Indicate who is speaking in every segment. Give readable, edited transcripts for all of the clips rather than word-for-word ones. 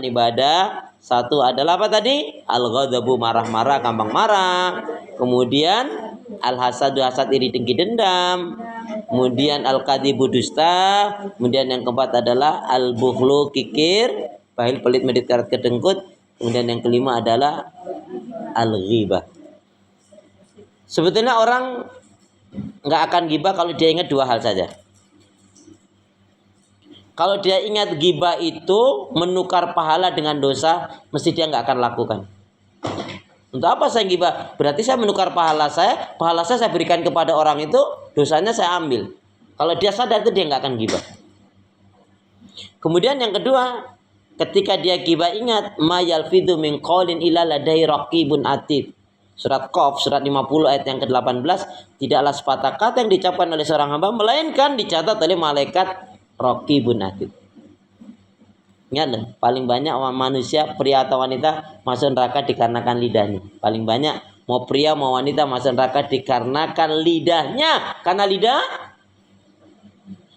Speaker 1: ibadah. Satu adalah apa tadi? Al-ghadabu, marah-marah, gampang marah. Kemudian al-hasadu, hasad, iri, dengki, dendam. Kemudian al-kadhibu, dusta. Kemudian yang keempat adalah al-bukhlu, kikir, bahil, pelit, medit, karat, kedengkut. Kemudian yang kelima adalah al-ghibah. Sebetulnya orang nggak akan ghibah kalau dia ingat dua hal saja. Kalau dia ingat ghibah itu menukar pahala dengan dosa, mesti dia nggak akan lakukan. Untuk apa saya ghibah? Berarti saya menukar pahala saya berikan kepada orang itu, dosanya saya ambil. Kalau dia sadar itu dia nggak akan ghibah. Kemudian yang kedua, ketika dia ghibah ingat ma yalfidhu min qaulin illa ladai raqibun atid. Surat Qaf, surat 50 ayat yang ke-18, tidaklah sepatah kata yang diucapkan oleh seorang hamba melainkan dicatat oleh malaikat raqibun atid. Ingat loh, paling banyak manusia, pria atau wanita masuk neraka dikarenakan lidahnya. Paling banyak mau pria mau wanita masuk neraka dikarenakan lidahnya. Karena lidah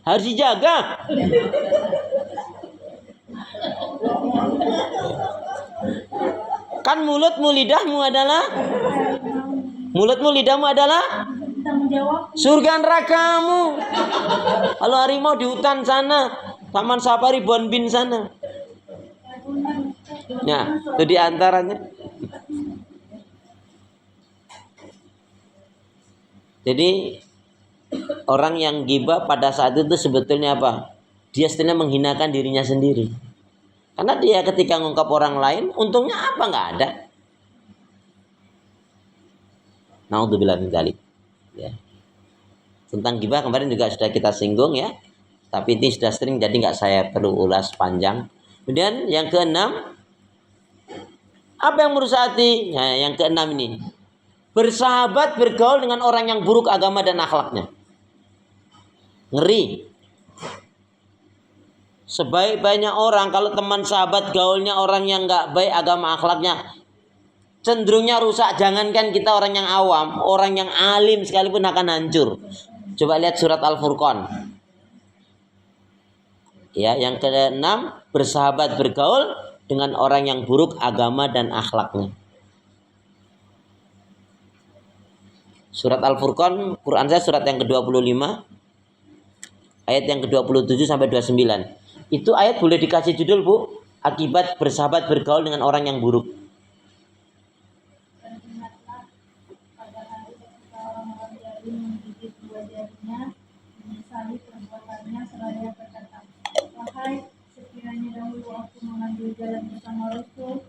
Speaker 1: harus dijaga. Kan mulutmu lidahmu adalah surga nerakamu. Kalau harimau di hutan sana, Taman Safari Bonbin sana. Nah, itu diantaranya. Jadi orang yang ghibah pada saat itu sebetulnya apa? Dia setidaknya menghinakan dirinya sendiri. Karena dia ketika ngungkap orang lain, untungnya apa? Nggak ada. Naudzubillah min dzalik. Ya. Tentang ghibah kemarin juga sudah kita singgung ya. Tapi ini sudah sering jadi nggak saya perlu ulas panjang. Kemudian yang keenam, apa yang merusak hati? Nah, yang keenam ini, bersahabat bergaul dengan orang yang buruk agama dan akhlaknya. Ngeri. Sebaik-baiknya orang kalau teman sahabat gaulnya orang yang nggak baik agama akhlaknya, cenderungnya rusak. Jangankan kita orang yang awam, orang yang alim sekalipun akan hancur. Coba lihat surat Al-Furqan. Ya, yang keenam, bersahabat bergaul dengan orang yang buruk agama dan akhlaknya. Surat Al-Furqan, Quran saya surat yang ke-25, ayat yang ke-27 sampai 29. Itu ayat boleh dikasih judul, Bu, akibat bersahabat bergaul dengan orang yang buruk.
Speaker 2: Wahai sekiranya dahulu aku mengambil jalan bersama Rasul,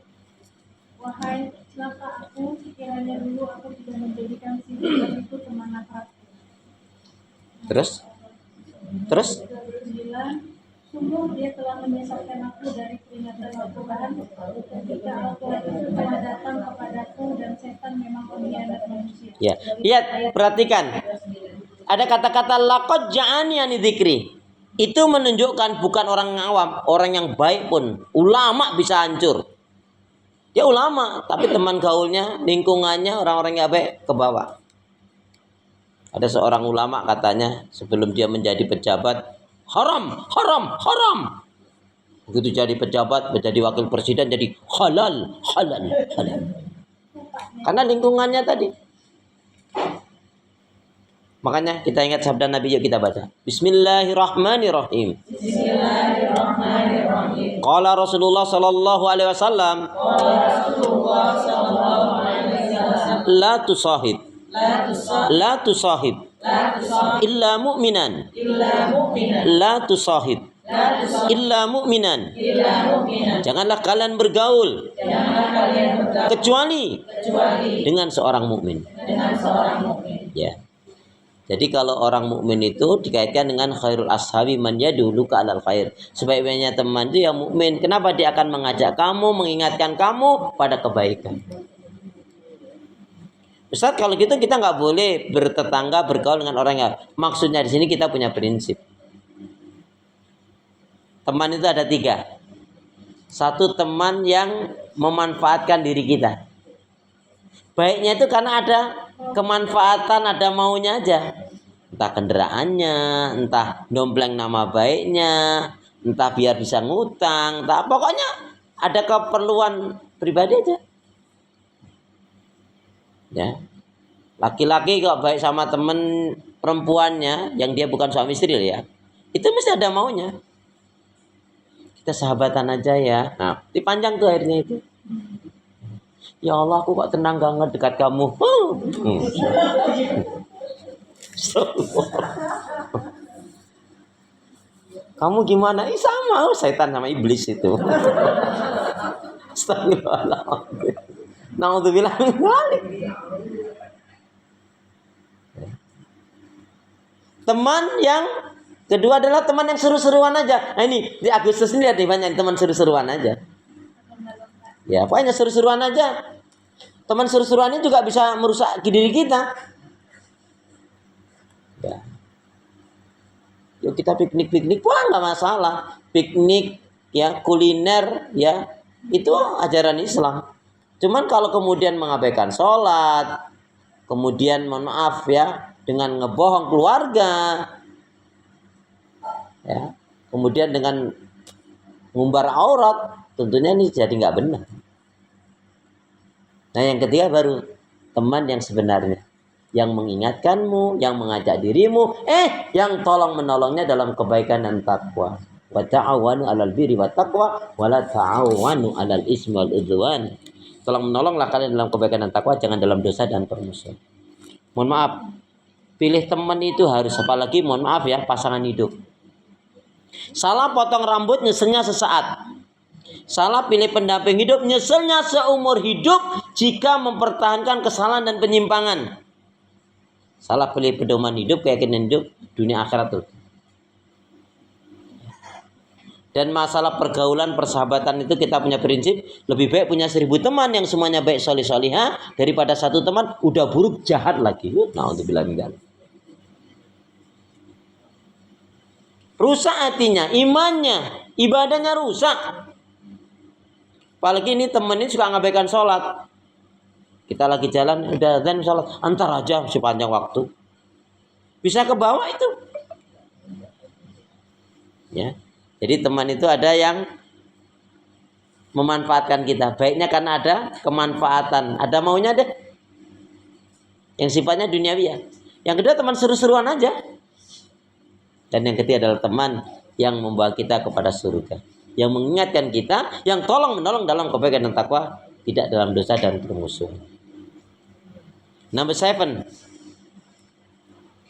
Speaker 2: wahai celaka aku sekiranya dulu aku tidak menjadikan si budak itu teman akrabku.
Speaker 1: Terus?
Speaker 2: Sungguh dia telah menyesatkan aku dari peringatan Al-Quran ketika Al-Quran itu telah datang kepadaku dan setan memang pengkhianat manusia.
Speaker 1: Ya, lihat, perhatikan. Ada kata-kata laqad ja'ani ani dzikri. Itu menunjukkan bukan orang awam, orang yang baik pun ulama bisa hancur. Dia ulama, tapi teman gaulnya, lingkungannya orang-orang yang baik ke bawah. Ada seorang ulama katanya sebelum dia menjadi pejabat, haram. Begitu jadi pejabat, menjadi wakil presiden, jadi halal. Karena lingkungannya tadi. Makanya kita ingat sabda Nabi, yuk kita baca. Bismillahirrahmanirrahim. Qala Rasulullah sallallahu alaihi wasallam. La tusahib. Illa mu'minan. La tusahib. Illa mu'minan. Janganlah kalian bergaul kecuali dengan seorang mukmin. Ya. Jadi kalau orang mukmin itu dikaitkan dengan khairul ashabi man yadulu ka alal khair. Sebaik-baiknya teman itu yang mukmin. Kenapa dia akan mengajak kamu, mengingatkan kamu pada kebaikan? Ustaz, kalau gitu kita nggak boleh bertetangga bergaul dengan orang yang, maksudnya di sini kita punya prinsip. Teman itu ada 3. Satu, teman yang memanfaatkan diri kita. Baiknya itu karena ada kemanfaatan, ada maunya aja. Entah kendaraannya, entah dompleng nama baiknya, entah biar bisa ngutang, entah pokoknya ada keperluan pribadi aja. Ya. Laki-laki kalau baik sama temen perempuannya yang dia bukan suami istri ya, itu mesti ada maunya. Kita sahabatan aja ya. Nah, dipanjang tuh akhirnya itu. Ya Allah, aku kok tenang banget dekat kamu. Kamu gimana? Sama, setan sama iblis itu. Astagfirullahaladzim. Naudzubillah min dzalik. Teman yang kedua adalah teman yang seru-seruan aja. Nah ini di Agustus ini lihat nih banyak teman seru-seruan aja. Ya pokoknya seru-seruan aja. Teman seru-seruan ini juga bisa merusak diri kita. Ya. Yuk kita piknik-piknik, wah nggak masalah. Piknik ya kuliner ya itu ajaran Islam. Cuman kalau kemudian mengabaikan sholat, kemudian mohon maaf ya dengan ngebohong keluarga, ya, kemudian dengan ngumbar aurat, tentunya ini jadi nggak benar. Nah yang ketiga baru teman yang sebenarnya, yang mengingatkanmu, yang mengajak dirimu, yang tolong menolongnya dalam kebaikan dan takwa. Wa ta'awanu 'alal birri wat taqwa wa la ta'awanu 'alal ismi wal udwan. Tolong menolonglah kalian dalam kebaikan dan takwa, jangan dalam dosa dan permusuhan. Mohon maaf, pilih teman itu harus, apalagi mohon maaf ya pasangan hidup. Salah potong rambut nyeselnya sesaat. Salah pilih pendamping hidup nyeselnya seumur hidup jika mempertahankan kesalahan dan penyimpangan. Salah pilih pedoman hidup, keyakinan hidup, dunia akhirat tuh. Dan masalah pergaulan, persahabatan itu kita punya prinsip, lebih baik punya 1000 teman yang semuanya baik solih solihah daripada satu teman udah buruk jahat lagi. Nah untuk bilang enggak. Rusak hatinya, imannya, ibadahnya rusak. Apalagi ini temen ini suka ngabaikan sholat. Kita lagi jalan, udah dan sholat, antar aja sepanjang waktu. Bisa ke bawah itu. Ya. Jadi teman itu ada yang memanfaatkan kita. Baiknya karena ada kemanfaatan. Ada maunya deh. Yang sifatnya duniawi ya. Yang kedua teman seru-seruan aja. Dan yang ketiga adalah teman yang membawa kita kepada surga. Yang mengingatkan kita. Yang tolong menolong dalam kebaikan dan takwa. Tidak dalam dosa dan permusuhan. Number 7.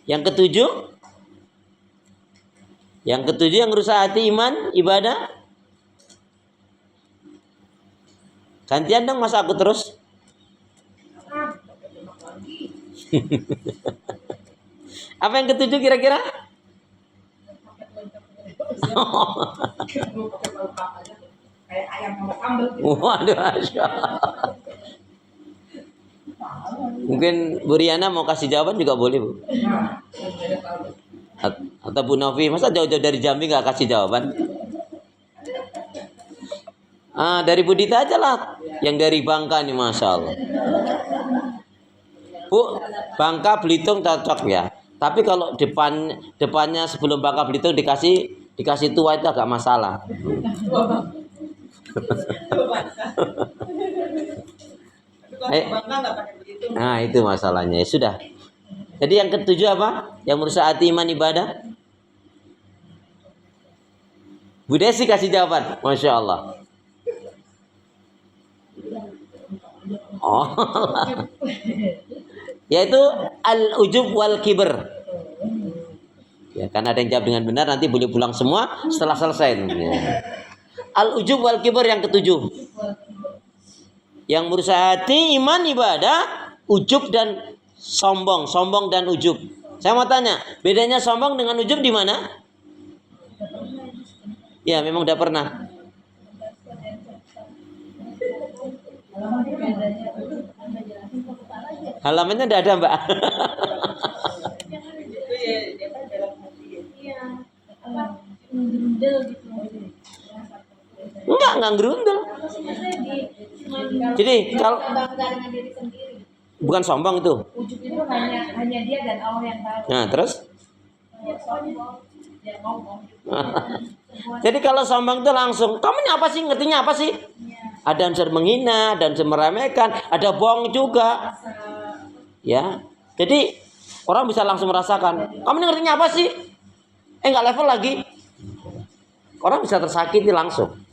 Speaker 1: Yang ketujuh. Yang ketujuh yang merusak hati, iman, ibadah. Gantian dong, masa aku terus? Apa yang ketujuh kira-kira? Waduh, Masya Allah. Mungkin Bu Riana mau kasih jawaban juga boleh, Bu. Atau Bu Novi, masa jauh-jauh dari Jambi nggak kasih jawaban? Dari Bu Dita aja lah, yang dari Bangka nih, Masya Allah. Bu, Bangka Belitung cocok ya. Tapi kalau depannya sebelum Bangka Belitung dikasih tua itu agak masalah. Nah itu masalahnya. Ya sudah. Jadi yang ketujuh apa? Yang merusak hati, iman, ibadah. Bu Desi kasih jawaban. Masya Allah. Oh. Yaitu al-ujub wal kibr. Ya, karena ada yang jawab dengan benar, nanti boleh pulang semua setelah selesai. Ya. Al-ujub wal kibr yang ketujuh. Yang merusak hati, iman, ibadah, ujub dan sombong dan ujub. Saya mau tanya, bedanya sombong dengan ujub di mana? Ya, memang udah pernah. Halamannya udah ada, Mbak. Enggak gerundel. Jadi kalau bukan sombong itu.
Speaker 2: Ujub itu hanya dia dan Allah yang tahu.
Speaker 1: Nah, terus?
Speaker 2: dia ngomong gitu. Sebuah
Speaker 1: Jadi kalau sombong itu langsung, kamu ini apa sih? Ngertinya apa sih?
Speaker 2: ya,
Speaker 1: Ada unsur menghina, ada unsur meremehkan, ada bohong juga.
Speaker 2: rasa
Speaker 1: Ya. Jadi orang bisa langsung merasakan, kamu ini ngertinya apa sih? Enggak level lagi. Orang bisa tersakiti langsung.